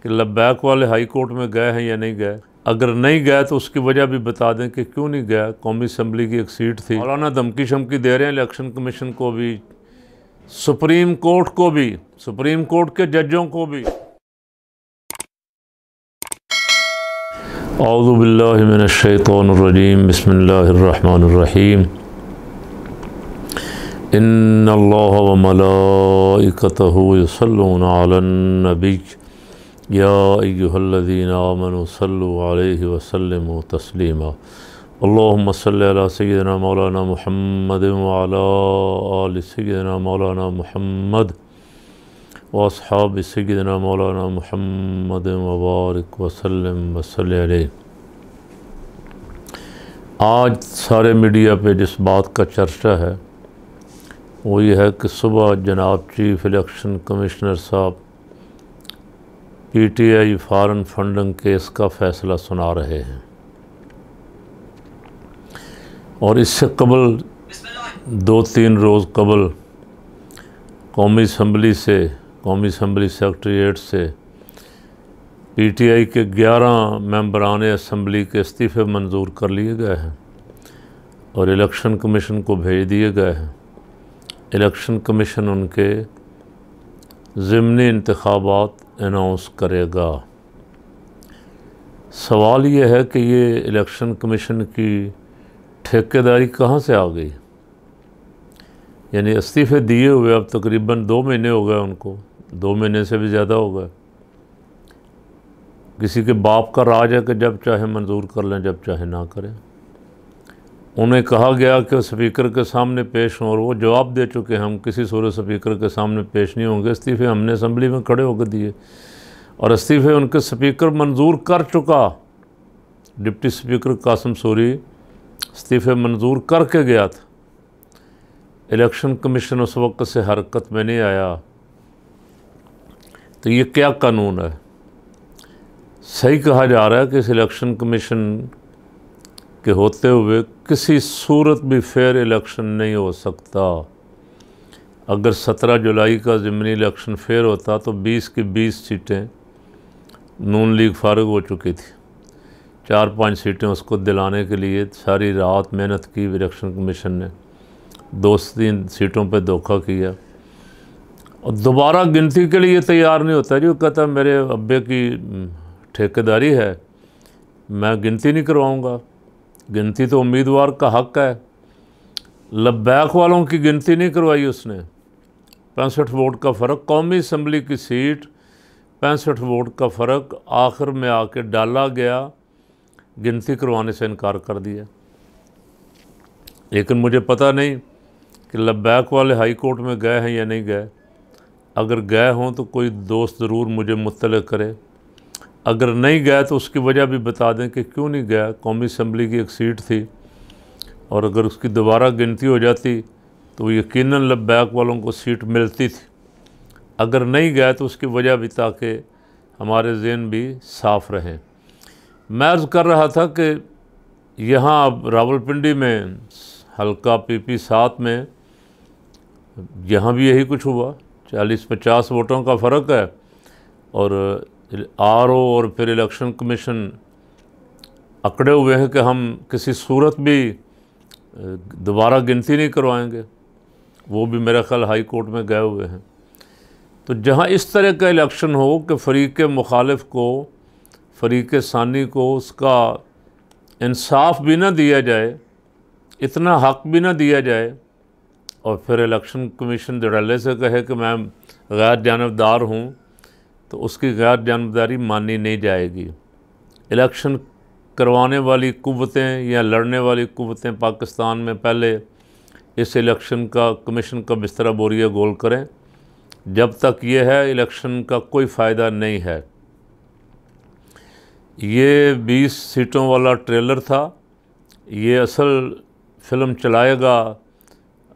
कि लब्बैक वाले high court में गए हैं या नहीं गए। अगर नहीं गए तो उसकी वजह भी बता दें कि क्यों नहीं गया। कौमी असम्बली की एक सीट थी। मौलाना धमकी शमकी दे रहे हैं इलेक्शन कमीशन को भी, सुप्रीम कोर्ट को भी, सुप्रीम कोर्ट के जजों को भी। औज़ु बिल्लाहि मिनश्शैतानिर्रजीम, बिस्मिल्लाहिर्रहमानिर्रहीम। इन्नल्लाह व मलाइकतहु युसल्लूना अलन नबी या अय्युहल्लज़ीना आमनू सल्लु अलैहि व सल्लिमू तस्लीमा। अल्लाहुम्मा सल्लि अला सय्यिदिना मौलाना मुहम्मद व अला आलि सय्यिदिना मौलाना मुहम्मद व अस्हाबि सय्यिदिना मौलाना मुहम्मद व बारिक व सल्लिम व सल्लि अलैहि। आज सारे मीडिया पे जिस बात का चर्चा है वो ये है कि सुबह जनाब चीफ इलेक्शन कमिश्नर साहब पीटीआई फॉरेन फंडिंग केस का फ़ैसला सुना रहे हैं, और इससे कबल 2-3 रोज़ कबल कौमी असम्बली सेक्रेटेरिएट से पीटीआई के 11 मेंबरान असम्बली के इस्तीफ़े मंजूर कर लिए गए हैं और इलेक्शन कमीशन को भेज दिए गए हैं। इलेक्शन कमीशन उनके ज़िमनी इंतखाबात अनाउंस करेगा। सवाल ये है कि ये इलेक्शन कमीशन की ठेकेदारी कहाँ से आ गई। यानी इस्तीफ़े दिए हुए अब तकरीबन 2 महीने हो गए उनको, 2 महीने से भी ज़्यादा हो गए। किसी के बाप का राज है कि जब चाहे मंजूर कर लें, जब चाहे ना करें। उन्हें कहा गया कि स्पीकर के सामने पेश हों और वो जवाब दे चुके हैं, हम किसी सूरत स्पीकर के सामने पेश नहीं होंगे। इस्तीफ़े हमने असम्बली में खड़े होकर दिए और इस्तीफ़े उनके स्पीकर मंजूर कर चुका। डिप्टी स्पीकर कासिम सूरी इस्तीफ़े मंजूर करके गया था। इलेक्शन कमीशन उस वक्त से हरकत में नहीं आया। तो ये क्या कानून है। सही कहा जा रहा है कि इस इलेक्शन कमीशन के होते हुए किसी सूरत भी फेयर इलेक्शन नहीं हो सकता। अगर 17 जुलाई का ज़िमनी इलेक्शन फेयर होता तो 20 की 20 सीटें नून लीग फारिग हो चुकी थी। 4-5 सीटें उसको दिलाने के लिए सारी रात मेहनत की इलेक्शन कमीशन ने, 2-3 सीटों पे धोखा किया और दोबारा गिनती के लिए तैयार नहीं होता। जो कहता मेरे अब्बे की ठेकेदारी है, मैं गिनती नहीं करवाऊँगा। गिनती तो उम्मीदवार का हक़ है। लब्बैक वालों की गिनती नहीं करवाई उसने। 65 वोट का फ़र्क, कौमी असम्बली की सीट 65 वोट का फ़र्क आखिर में आके डाला गया, गिनती करवाने से इनकार कर दिया। लेकिन मुझे पता नहीं कि लब्बैक वाले हाई कोर्ट में गए हैं या नहीं गए। अगर गए हों तो कोई दोस्त ज़रूर मुझे मुत्तला करे। अगर नहीं गया तो उसकी वजह भी बता दें कि क्यों नहीं गया। कौमी असम्बली की एक सीट थी और अगर उसकी दोबारा गिनती हो जाती तो यकीनन लब्बैक वालों को सीट मिलती थी। अगर नहीं गया तो उसकी वजह भी, ताकि हमारे ज़हन भी साफ़ रहें। मैं अर्ज़ कर रहा था कि यहाँ अब रावलपिंडी में हल्का PP 7 में यहाँ भी यही कुछ हुआ। 40-50 वोटों का फ़र्क है और RO और फिर इलेक्शन कमीशन अकड़े हुए हैं कि हम किसी सूरत भी दोबारा गिनती नहीं करवाएंगे। वो भी मेरा ख्याल हाई कोर्ट में गए हुए हैं। तो जहाँ इस तरह का इलेक्शन हो कि फ़रीक़ मुखालिफ को, फ़रीक़ सानी को उसका इंसाफ भी ना दिया जाए, इतना हक़ भी ना दिया जाए, और फिर इलेक्शन कमीशन धड़ल्ले से कहे कि मैं गैर जानबदार हूँ, तो उसकी गैर जानबदारी मानी नहीं जाएगी। इलेक्शन करवाने वाली कुव्वतें या लड़ने वाली कुव्वतें पाकिस्तान में पहले इस इलेक्शन का कमीशन का बिस्तरा बोरिया गोल करें। जब तक ये है इलेक्शन का कोई फ़ायदा नहीं है। ये 20 सीटों वाला ट्रेलर था। ये असल फ़िल्म चलाएगा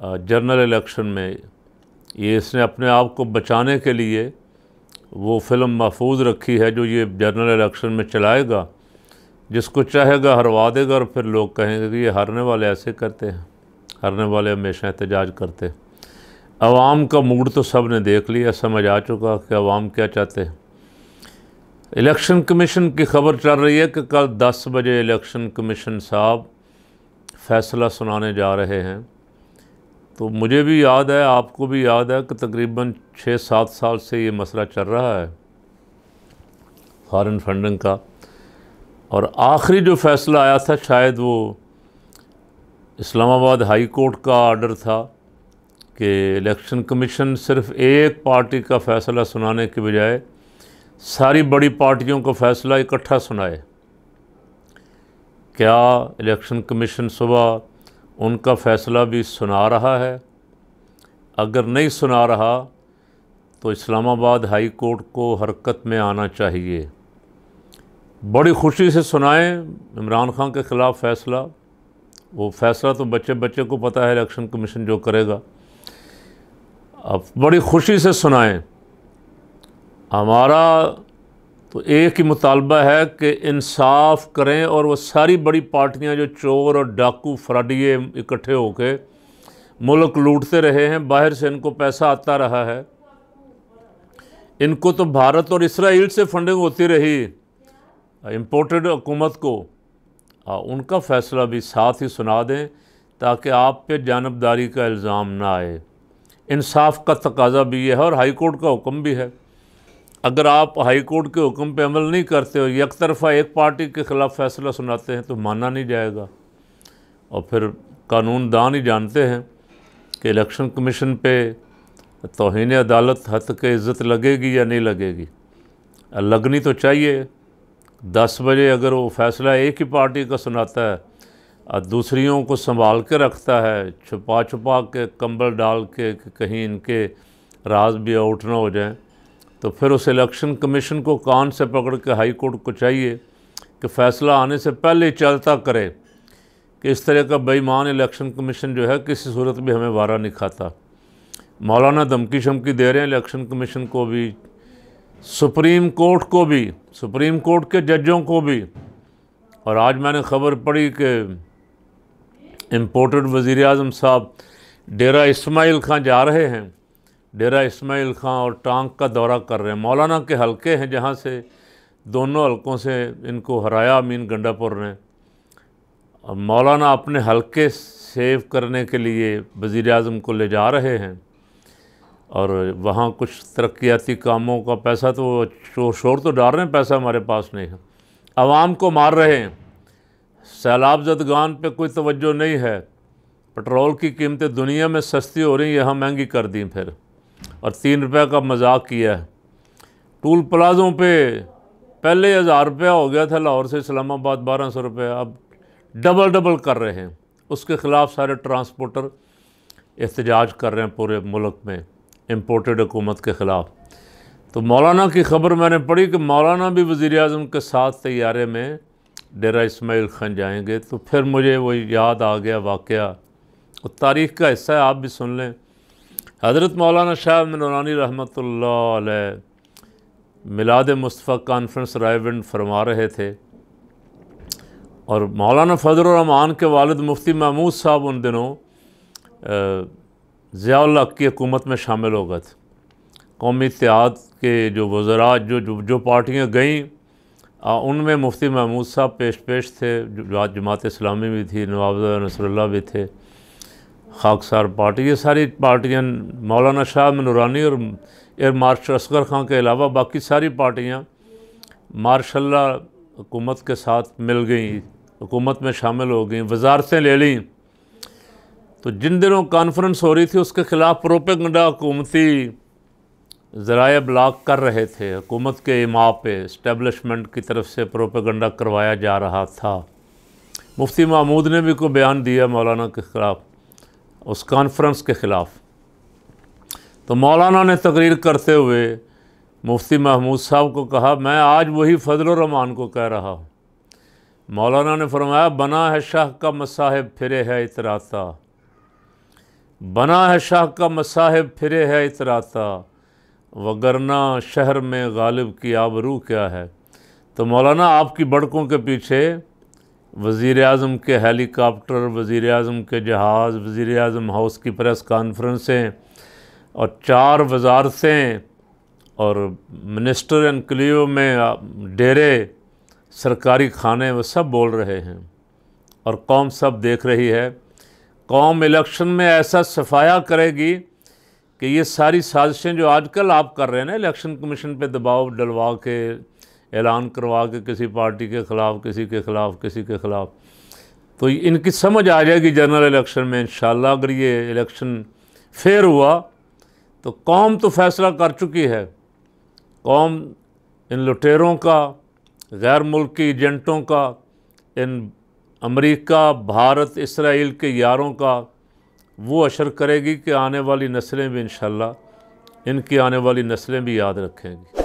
जनरल इलेक्शन में। ये इसने अपने आप को बचाने के लिए वो फ़िल्म महफूज रखी है जो ये जनरल इलेक्शन में चलाएगा। जिसको चाहेगा हरवा देगा और फिर लोग कहेंगे कि ये हारने वाले ऐसे करते हैं, हारने वाले हमेशा एहतजाज करते हैं। अवाम का मूड तो सब ने देख लिया, समझ आ चुका कि अवाम क्या चाहते हैं। इलेक्शन कमीशन की खबर चल रही है कि कल 10 बजे इलेक्शन कमीशन साहब फ़ैसला सुनाने जा रहे हैं। तो मुझे भी याद है, आपको भी याद है कि तकरीबन 6-7 साल से ये मसला चल रहा है फॉरेन फंडिंग का। और आखिरी जो फ़ैसला आया था शायद वो इस्लामाबाद हाई कोर्ट का आर्डर था कि इलेक्शन कमीशन सिर्फ़ एक पार्टी का फ़ैसला सुनाने के बजाय सारी बड़ी पार्टियों का फ़ैसला इकट्ठा सुनाए। क्या इलेक्शन कमीशन सुबह उनका फ़ैसला भी सुना रहा है? अगर नहीं सुना रहा तो इस्लामाबाद हाई कोर्ट को हरकत में आना चाहिए। बड़ी खुशी से सुनाएं इमरान खान के ख़िलाफ़ फ़ैसला। वो फ़ैसला तो बच्चे बच्चे को पता है इलेक्शन कमीशन जो करेगा। अब बड़ी खुशी से सुनाएं। हमारा तो एक ही मुतालबा है कि इंसाफ करें और वो सारी बड़ी पार्टियां जो चोर और डाकू फ्राडिये इकट्ठे होके मुल्क लूटते रहे हैं, बाहर से इनको पैसा आता रहा है, इनको तो भारत और इसराइल से फंडिंग होती रही इम्पोर्टेड हुकूमत को, उनका फ़ैसला भी साथ ही सुना दें ताकि आप पे जानबदारी का इल्ज़ाम ना आए। इंसाफ का तकाजा भी है और हाई कोर्ट का हुक्म भी है। अगर आप हाई कोर्ट के हुक्म पे अमल नहीं करते हो, एक तरफ़ा एक पार्टी के ख़िलाफ़ फ़ैसला सुनाते हैं तो माना नहीं जाएगा। और फिर कानूनदान ही जानते हैं कि इलेक्शन कमीशन पे तौहीन अदालत हत्क इज़्ज़त लगेगी या नहीं लगेगी। लगनी तो चाहिए। 10 बजे अगर वो फ़ैसला एक ही पार्टी का सुनाता है और दूसरियों को संभाल के रखता है, छुपा छुपा के कंबल डाल के कहीं इनके राज भी आउट ना हो जाएं, तो फिर उस इलेक्शन कमीशन को कान से पकड़ के हाई कोर्ट को चाहिए कि फ़ैसला आने से पहले ही चलता करे कि इस तरह का बेईमान इलेक्शन कमीशन जो है किसी सूरत भी हमें वारा नहीं खाता। मौलाना धमकी शमकी दे रहे हैं इलेक्शन कमीशन को भी, सुप्रीम कोर्ट को भी, सुप्रीम कोर्ट के जजों को भी। और आज मैंने खबर पढ़ी कि इम्पोर्टेड वज़ीर आज़म साहब डेरा इस्माइल खां जा रहे हैं। डेरा इस्माइल खां और टांग का दौरा कर रहे हैं। मौलाना के हलके हैं जहाँ से दोनों हलकों से इनको हराया अमीन गंडापुर ने। और मौलाना अपने हलके सेव करने के लिए वज़ीर आज़म को ले जा रहे हैं और वहाँ कुछ तरक्याती कामों का पैसा तो शोर तो डाल रहे हैं, पैसा हमारे पास नहीं है। आवाम को मार रहे हैं। सैलाब ज़दगान पे कोई तवज्जो नहीं है। पेट्रोल की कीमतें दुनिया में सस्ती हो रही, यहाँ महंगी कर दी फिर, और 3 रुपये का मजाक किया है। टूल प्लाज़ों पे पहले 1000 रुपया हो गया था लाहौर से इस्लामाबाद 1200 रुपये, अब डबल कर रहे हैं। उसके ख़िलाफ़ सारे ट्रांसपोर्टर एहतजाज कर रहे हैं पूरे मुल्क में इम्पोर्टेड हुकूमत के ख़िलाफ़। तो मौलाना की खबर मैंने पढ़ी कि मौलाना भी वज़ीर आज़म के साथ तैयारे में डेरा इस्माइल खान जाएंगे। तो फिर मुझे वो याद आ गया वाक़या, वो तारीख़ का हिस्सा है, आप भी सुन लें। हज़रत मौलाना शाह अहमद नूरानी रहमतुल्लाह अलैह मिलाद मुस्तफ़ा कॉन्फ्रेंस रायविंड फरमा रहे थे और मौलाना फजल रहमान के वालिद मुफ्ती महमूद साहब उन दिनों ज़ियाउल हक़ की हुकूमत में शामिल हो गए थे। कौमी इत्तेहाद के जो वज़रा जो पार्टियाँ गईं उनमें मुफ्ती महमूद साहब पेश थे, जमात इस्लामी भी थी, नवाब नसरुल्लाह भी थे, खाकसार पार्टी, ये सारी पार्टियाँ मौलाना शाह अहमद नूरानी और एयर मार्शल असगर खां के अलावा बाकी सारी पार्टियाँ मार्शल्ला हुकूमत के साथ मिल गई, हुकूमत में शामिल हो गई, वजारतें ले लीं। तो जिन दिनों कॉन्फ्रेंस हो रही थी उसके ख़िलाफ़ प्रोपेगेंडा हुकूमती ज़राए ब्लॉक कर रहे थे। हुकूमत के इमा पे इस्टेब्लिशमेंट की तरफ से प्रोपेगेंडा करवाया जा रहा था। मुफ्ती महमूद ने भी कोई बयान दिया मौलाना के ख़िलाफ़ उस कॉन्फ्रेंस के ख़िलाफ़। तो मौलाना ने तकरीर करते हुए मुफ्ती महमूद साहब को कहा, मैं आज वही फजल रहमान को कह रहा हूँ। मौलाना ने फरमाया, बना है शाह का मसाहिब फिरे है इतराता, बना है शाह का मसाहिब फिरे है इतराता, वगरना शहर में गालिब की आबरू क्या है। तो मौलाना आपकी बड़कों के पीछे वज़ीर आज़म के हेलीकॉप्टर, वज़ीर आज़म के जहाज़, वज़ीर आज़म हाउस की प्रेस कॉन्फ्रेंसें और 4 वजारतें और मिनिस्टर एनक्लेव में डेरे, सरकारी खाने, वो सब बोल रहे हैं और कौम सब देख रही है। कौम इलेक्शन में ऐसा सफाया करेगी कि ये सारी साजिशें जो आजकल आप कर रहे हैं ना, इलेक्शन कमीशन पे दबाव डलवा के, ऐलान करवा के किसी पार्टी के ख़िलाफ़, किसी के ख़िलाफ़, किसी के ख़िलाफ़, तो इनकी समझ आ जाएगी जनरल इलेक्शन में इंशाल्लाह। अगर ये इलेक्शन फेयर हुआ तो कौम तो फैसला कर चुकी है। कौम इन लुटेरों का, गैर मुल्की एजेंटों का, इन अमेरिका, भारत, इसराइल के यारों का वो अशर करेगी कि आने वाली नस्लें भी इंशाल्लाह, इनकी आने वाली नस्लें भी याद रखेंगी।